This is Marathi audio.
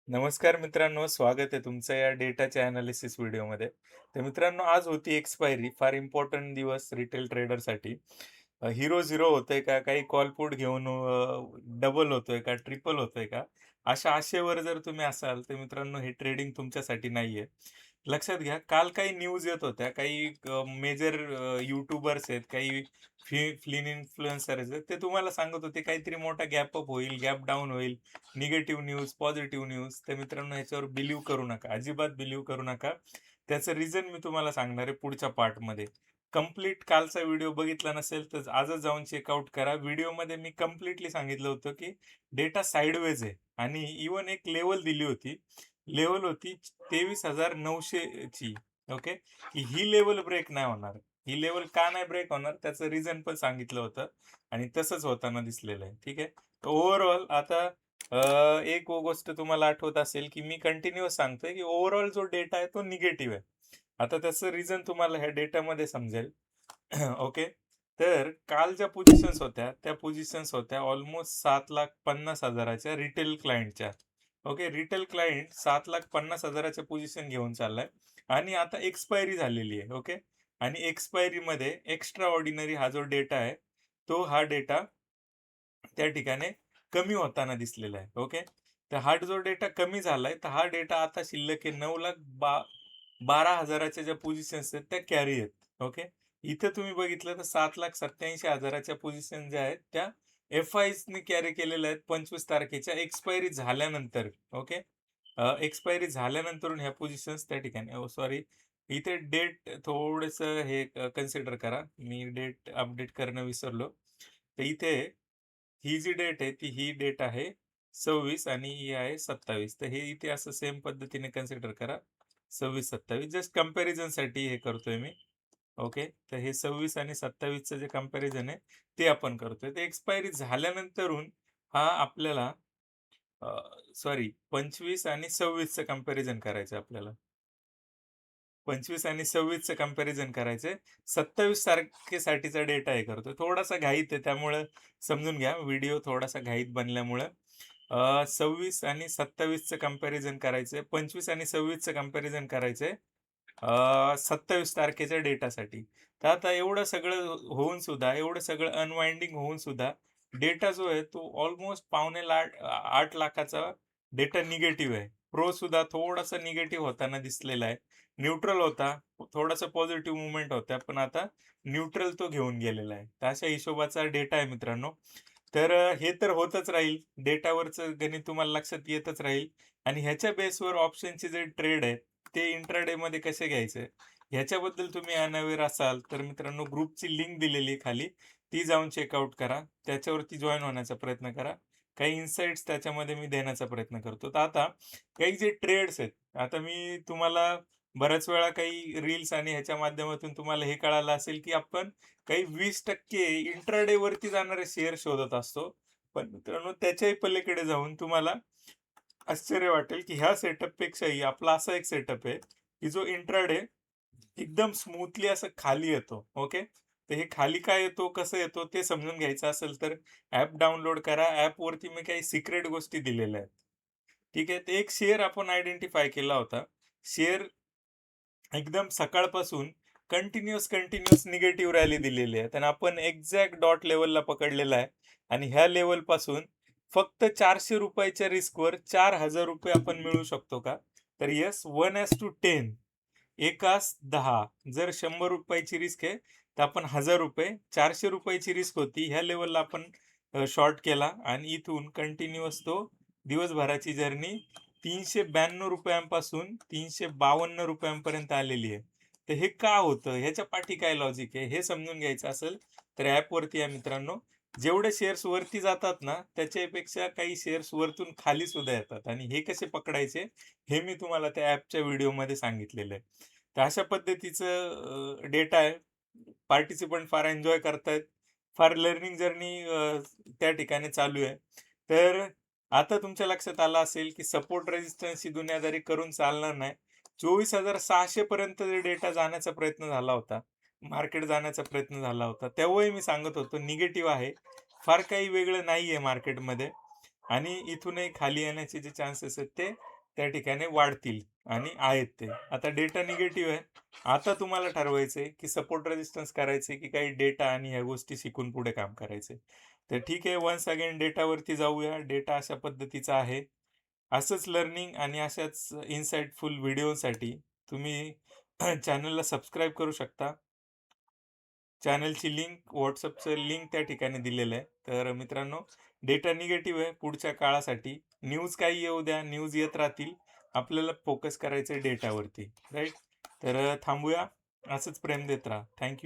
नमस्कार मित्रांनो, स्वागत आहे तुमचं या डेटाच्या अनालिसिस व्हिडिओमध्ये. तर मित्रांनो, आज होती एक्सपायरी, फार इम्पॉर्टंट दिवस रिटेल ट्रेडरसाठी. हिरो झिरो होतंय का? काही कॉल पुट घेऊन डबल होतोय का? ट्रिपल होतोय का? अशा आशेवर जर तुम्ही असाल, तर मित्रांनो हे ट्रेडिंग तुमच्यासाठी नाहीये. लक्षात घ्या, काल काही न्यूज येत होत्या, काही मेजर यूट्यूबर्स आहेत, काही फिल्म इन्फ्लुएन्सर्स आहेत, ते तुम्हाला सांगत होते काहीतरी मोठा गॅप अप होईल, गॅप डाऊन होईल. Negative news, positive news. तर मित्रांनो ह्याच्यावर बिलीव्ह करू नका. अजिबात बिलीव्ह करू नका. त्याचं रिझन मी तुम्हाला सांगणार आहे पुढच्या पार्टमध्ये. कंप्लीट कालचा व्हिडिओ बघितला नसेल तर आजच जाऊन चेकआउट करा. व्हिडिओमध्ये मी कंप्लीटली सांगितलं होतं, की डेटा साइडवेज आहे आणि इव्हन एक लेव्हल दिली होती. लेव्हल होती 23,900 ची. ओके. की ही लेव्हल ब्रेक नाही होणार. ही लेव्हल का नाही ब्रेक होणार त्याचं रिझन पण सांगितलं होतं आणि तसंच होताना दिसलेलं आहे. ठीक आहे. ओव्हरऑल आता एक गोष्ट तुम्हाला आठवत असेल, की मी कंटिन्यूअस सांगतोय, की ओव्हरऑल जो डेटा आहे तो निगेटिव्ह आहे. आता त्याचं रिझन तुम्हाला ह्या डेटामध्ये समजेल. ओके. तर काल ज्या पोझिशन्स होत्या, त्या पोझिशन्स होत्या ऑलमोस्ट 7,50,000च्या रिटेल क्लायंटच्या. ओके. रिटेल क्लायंट 7,50,000च्या पोझिशन घेऊन चाललाय आणि आता एक्सपायरी झालेली आहे. ओके. आणि एक्सपायरीमध्ये एक्स्ट्रा ऑर्डिनरी हा जो डेटा आहे, तो हा डेटा त्या ठिकाणी कमी होताना दिसलेला आहे. ओके. तर हा जो डेटा कमी झालाय, तर हा डेटा आता शिल्लक आहे 9,12,000च्या ज्या पोझिशन्स आहेत त्या कॅरी आहेत. ओके. इथं तुम्ही बघितलं तर 7,87,000च्या पोझिशन ज्या आहेत त्या एफ-आयजनी कॅरी केलेल्या आहेत 25 तारखेच्या एक्सपायरी झाल्यानंतर. ओके. एक्सपायरी झाल्यानंतरून ह्या पोझिशन्स त्या ठिकाणी सॉरी, इथे डेट थोडंसं हे कन्सिडर करा. मी डेट अपडेट करणं विसरलो. तर इथे ही जी डेट आहे, ही डेट आहे 26 आणि ही आहे 27. तर हे इथे असं सेम पद्धतीने कन्सिडर करा. 26-27 जस्ट कंपॅरिझनसाठी हे करतोय मी. ओके. तर हे 26 आणि 27चं जे कंपॅरिझन आहे, ते आपण करतोय. तर एक्सपायरी झाल्यानंतरून हा आपल्याला सॉरी 25 आणि 26चं कंपॅरिझन करायचं आपल्याला. 25 आणि 26चं कंपॅरिझन करायचंय. 27 तारखेसाठीचा डेटा हे करतोय. थोडासा घाईत आहे त्यामुळं समजून घ्या. व्हिडिओ थोडासा घाईत बनल्यामुळं 26 आणि 27चं कंपॅरिझन करायचंय. 25 आणि 26चं कंपॅरिझन करायचंय 27 तारखेच्या डेटासाठी. तर आता एवढं सगळं होऊन सुद्धा, एवढं सगळं अनवाइंडिंग होऊन सुद्धा डेटा जो आहे तो ऑलमोस्ट पावणे 8 लाखाचा डेटा निगेटिव्ह आहे. प्रो सुद्धा थोडासा निगेटिव्ह होताना दिसलेला आहे. न्यूट्रल होता. थोडासा पॉझिटिव्ह मूव्हमेंट होत्या, पण आता न्यूट्रल तो घेऊन गेलेला आहे. तर अशा हिशोबाचा डेटा आहे मित्रांनो. तर हे तर होतच राहील. डेटावरचं गणित तुम्हाला लक्षात येतच राहील आणि ह्याच्या बेसवर ऑप्शनचे जे ट्रेड आहेत, ते इंट्राडेमध्ये कसे घ्यायचे, ह्याच्याबद्दल तुम्ही अनअवेअर असाल, तर मित्रांनो ग्रुपची लिंक दिलेली आहे खाली. ती जाऊन चेकआउट करा. त्याच्यावरती जॉइन होण्याचा प्रयत्न करा. काही इन्साइट्स त्याच्यामध्ये मी देण्याचा प्रयत्न करतो. तर आता काही जे ट्रेड्स आहेत, आता मी तुम्हाला बऱ्याच वेळा काही रील्स आणि ह्याच्या माध्यमातून तुम्हाला हे कळालं असेल, की आपण काही 20% इंट्राडेवरती जाणारे शेअर शोधत असतो. पण मित्रांनो त्याच्याही पलीकडे जाऊन तुम्हाला आश्चर्य वाटेल, की ह्या सेटअपपेक्षाही आपला असा एक सेटअप आहे, की जो इंट्राडे एकदम स्मूथली असं खाली येतो. ओके. तर हे खाली काय येतो, कसं येतो ते समजून घ्यायचं असेल तर ॲप डाउनलोड करा. ॲपवरती मी काही सिक्रेट गोष्टी दिलेल्या आहेत. ठीक आहे. तर एक शेअर आपण आयडेंटिफाय केला होता. शेअर एकदम सकाळपासून कंटिन्यूअस निगेटिव्ह रॅली दिलेली आहे आणि आपण एक्झॅक्ट डॉट लेव्हलला पकडलेला आहे आणि ह्या लेव्हलपासून फक्त ₹400 च्या रिस्कवर ₹4,000 आपण मिळवू शकतो का? तर येस 1:10 एकास 10. जर ₹100 ची रिस्क आहे, तर आपण ₹1,000 ₹400 ची रिस्क होती. ह्या लेव्हलला आपण शॉर्ट केला आणि इथून कंटिन्यूअस तो दिवसभराची जर्नी ₹392 पासून ₹352 पर्यंत आलेली आहे. तर हे का होतं? ह्याच्या पाठी काय लॉजिक आहे? हे समजून घ्यायचं असेल, तर ॲपवरती या मित्रांनो. जेवढे शेअर्स वरती जातात ना, त्याच्यापेक्षा काही शेअर्स वरतून खाली सुद्धा येतात आणि हे कसे पकडायचे, हे मी तुम्हाला त्या ॲपच्या व्हिडिओमध्ये सांगितलेलं आहे. तर अशा पद्धतीचं डेटा आहे. पार्टिसिपंट फार एन्जॉय करतायत. फार लर्निंग जर्नी त्या ठिकाणी चालू आहे. तर आता तुमच्या लक्षात आलं असेल, की सपोर्ट रेझिस्टन्सची दुनियादारी करून चालणार नाही. 24,600 पर्यंत डेटा जाण्याचा प्रयत्न झाला होता. मार्केट जाण्याचा प्रयत्न झाला होता. तेव्हाही मी सांगत होतो निगेटिव्ह आहे. फार काही वेगळं नाहीये मार्केटमध्ये आणि इथूनही खाली येण्याचे जे चान्सेस आहेत ते त्या ठिकाणी वाढतील आणि आहेत ते. आता डेटा निगेटिव्ह आहे. आता तुम्हाला ठरवायचंय, की सपोर्ट रेझिस्टन्स करायचंय, की काही डेटा आणि ह्या गोष्टी शिकून पुढे काम करायचंय. तर ठीक आहे, वन्स अगेन डेटावरती जाऊया. डेटा अशा पद्धतीचा आहे. असंच लर्निंग आणि अशाच इन्साईटफुल व्हिडिओसाठी तुम्ही चॅनलला सबस्क्राईब करू शकता. चॅनलची लिंक, WhatsAppचं लिंक त्या ठिकाणी दिलेलं आहे. तर मित्रांनो, डेटा निगेटिव्ह आहे पुढच्या काळासाठी. न्यूज काही येऊ द्या, न्यूज येत राहतील. आपल्याला फोकस करायचं आहे डेटावरती, राईट? तर थांबूया. असंच प्रेम देत राहा. थँक